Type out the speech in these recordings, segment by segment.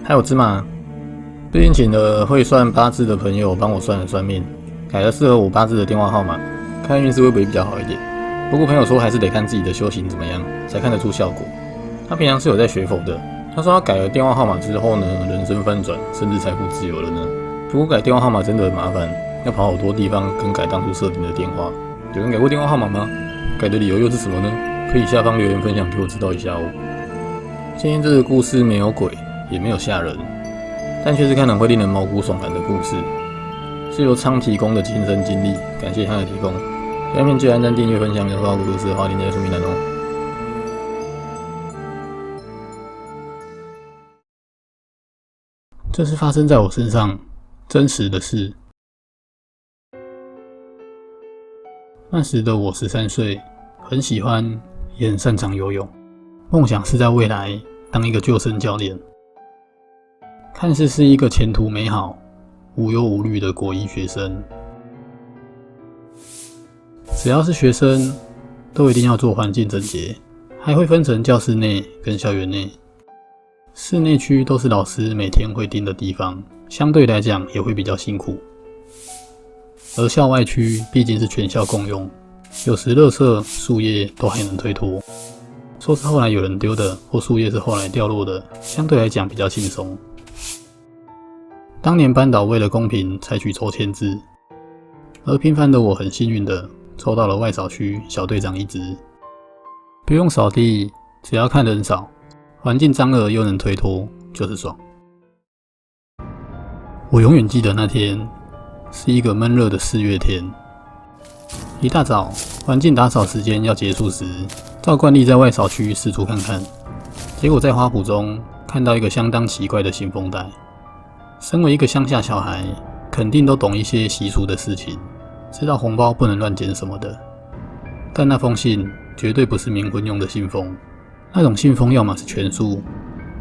还有芝麻，最近请了会算八字的朋友帮我算了算命，改了适合我八字的电话号码，看运势会不会比较好一点。不过朋友说还是得看自己的修行怎么样，才看得出效果。他平常是有在学佛的，他说他改了电话号码之后呢，人生翻转，甚至财富自由了呢。不过改电话号码真的很麻烦，要跑好多地方更改当初设定的电话。有人改过电话号码吗？改的理由又是什么呢？可以下方留言分享给我知道一下哦。今天这个故事没有鬼，也没有吓人，但却是看了会令人毛骨悚然的故事，是由昌提供的亲身经历，感谢他的提供。下面记得按赞、订阅、分享，有收到故事的话，连结说明栏哦。这是发生在我身上真实的事。那时的我13岁，很喜欢，也很擅长游泳，梦想是在未来当一个救生教练。看似是一个前途美好、无忧无虑的国一学生。只要是学生，都一定要做环境整洁，还会分成教室内跟校园内。室内区都是老师每天会盯的地方，相对来讲也会比较辛苦。而校外区毕竟是全校共用，有时垃圾、树叶都还能推脱。说是后来有人丢的，或树叶是后来掉落的，相对来讲比较轻松。当年班导为了公平，采取抽签制，而平凡的我很幸运的抽到了外扫区小队长一职，不用扫地，只要看人少，环境脏了又能推脱，就是爽。我永远记得那天是一个闷热的4月天，一大早环境打扫时间要结束时，照惯例在外扫区四处看看，结果在花圃中看到一个相当奇怪的信封袋。身为一个乡下小孩，肯定都懂一些习俗的事情，知道红包不能乱捡什么的。但那封信绝对不是冥婚用的信封，那种信封要么是全数，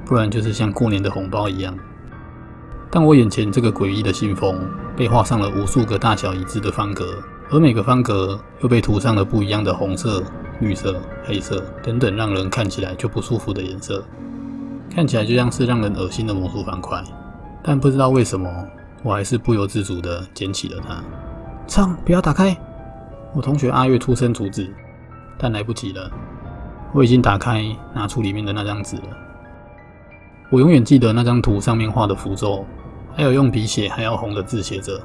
不然就是像过年的红包一样。但我眼前这个诡异的信封被画上了无数个大小一致的方格，而每个方格又被涂上了不一样的红色、绿色、黑色等等让人看起来就不舒服的颜色，看起来就像是让人恶心的魔术方块。但不知道为什么，我还是不由自主地捡起了它。唱，不要打开！我同学阿月出声阻止，但来不及了，我已经打开，拿出里面的那张纸了。我永远记得那张图上面画的符咒，还有用笔写还要红的字写着：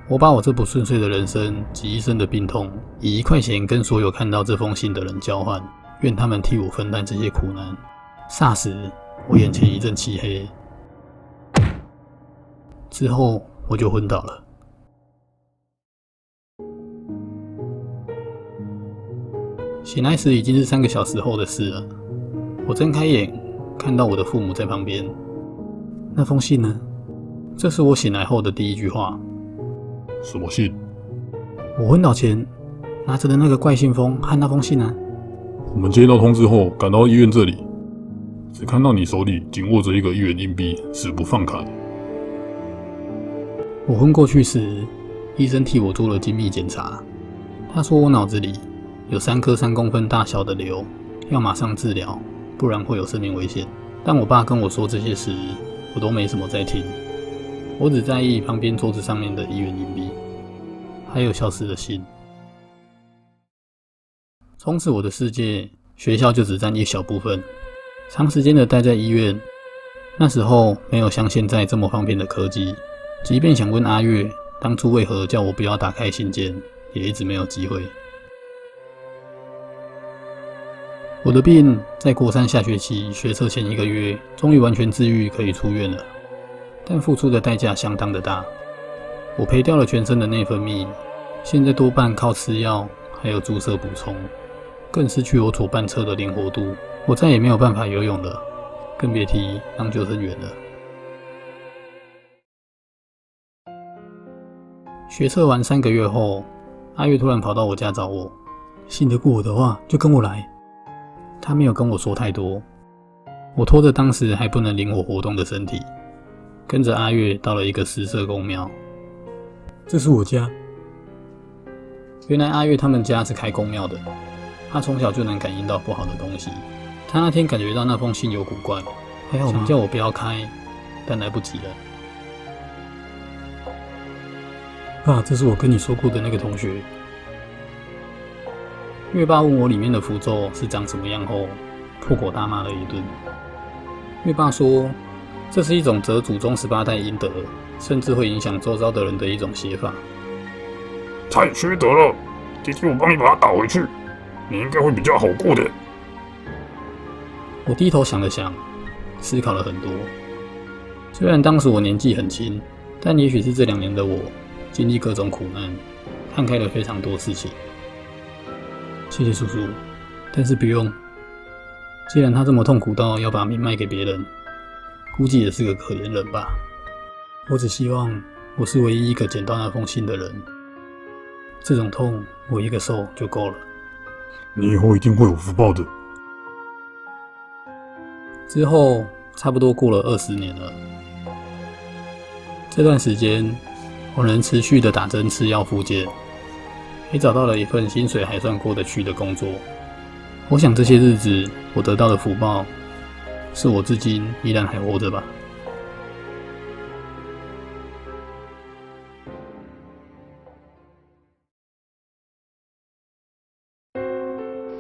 我把我这不顺遂的人生及一生的病痛，以1块钱跟所有看到这封信的人交换，愿他们替我分担这些苦难。霎时，我眼前一阵漆黑。之后我就昏倒了。醒来时已经是3个小时后的事了。我睁开眼，看到我的父母在旁边。那封信呢？这是我醒来后的第一句话。什么信？我昏倒前拿着的那个怪信封和那封信啊。我们接到通知后赶到医院这里，只看到你手里紧握着一个1元硬币，死不放开。我昏过去时，医生替我做了精密检查。他说我脑子里有3颗3公分大小的瘤，要马上治疗，不然会有生命危险。但我爸跟我说这些时，我都没什么在听，我只在意旁边桌子上面的1元硬币，还有消失的信。从此我的世界，学校就只占一小部分。长时间的待在医院，那时候没有像现在这么方便的科技。即便想问阿月当初为何叫我不要打开信件，也一直没有机会。我的病在国3下学期学测前1个月，终于完全治愈，可以出院了。但付出的代价相当的大，我赔掉了全身的内分泌，现在多半靠吃药，还有注射补充，更失去我左半侧的灵活度。我再也没有办法游泳了，更别提当救生员了。学测完3个月后，阿月突然跑到我家找我，信得过我的话就跟我来。他没有跟我说太多，我拖着当时还不能灵活活动的身体，跟着阿月到了一个食社公庙。这是我家。原来阿月他们家是开公庙的，他从小就能感应到不好的东西。他那天感觉到那封信有古怪，还好我们叫我不要开，但来不及了。爸，这是我跟你说过的那个同学。月爸问我里面的符咒是长什么样后，破口大骂了一顿。月爸说，这是一种折祖宗18代阴德，甚至会影响周遭的人的一种写法。太缺德了！姐姐，我帮你把它打回去，你应该会比较好过的。我低头想了想，思考了很多。虽然当时我年纪很轻，但也许是这2年的我经历各种苦难，看开了非常多事情。谢谢叔叔，但是不用。既然他这么痛苦到要把命卖给别人，估计也是个可怜人吧。我只希望我是唯一一个捡到那封信的人。这种痛，我一个受就够了。你以后一定会有福报的。之后差不多过了20年了。这段时间，我能持续的打针吃药复健，也找到了一份薪水还算过得去的工作。我想这些日子我得到的福报，是我至今依然还活着吧。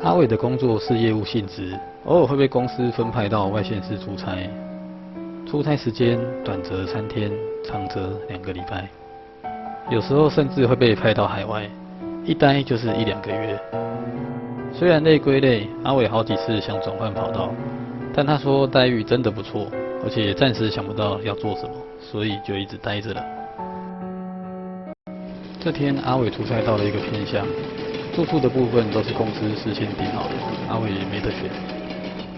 阿伟的工作是业务性质，偶尔会被公司分派到外县市出差，出差时间短则3天，长则2个礼拜，有时候甚至会被派到海外，一待就是1-2个月。虽然累归累，阿伟好几次想转换跑道，但他说待遇真的不错，而且也暂时想不到要做什么，所以就一直待着了。这天，阿伟出差到了一个偏乡，住宿的部分都是公司事先订好的，阿伟也没得选。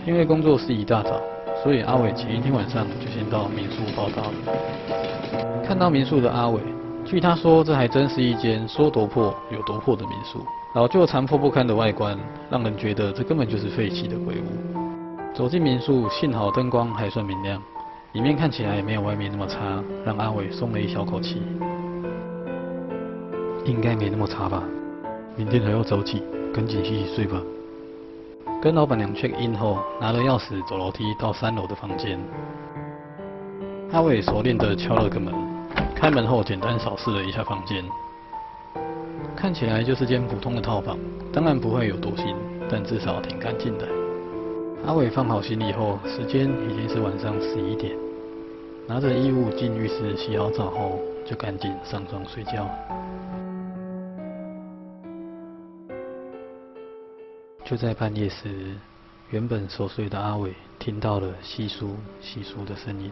因为工作是一大早，所以阿伟前一天晚上就先到民宿报到了。看到民宿的阿伟，据他说，这还真是一间说多破有多破的民宿，老旧残破不堪的外观，让人觉得这根本就是废弃的鬼屋。走进民宿，幸好灯光还算明亮，里面看起来也没有外面那么差，让阿伟松了一小口气。应该没那么差吧？明天还要早起，赶紧洗洗睡吧。跟老板娘 check in 后，拿了钥匙走楼梯到3楼的房间。阿伟熟练地敲了个门，开门后简单扫视了一下房间，看起来就是间普通的套房，当然不会有多新，但至少挺干净的。阿伟放好行李后，时间已经是晚上11点，拿着衣物进浴室洗好澡后，就赶紧上床睡觉了。就在半夜时，原本熟睡的阿伟听到了窸窣窸窣的声音。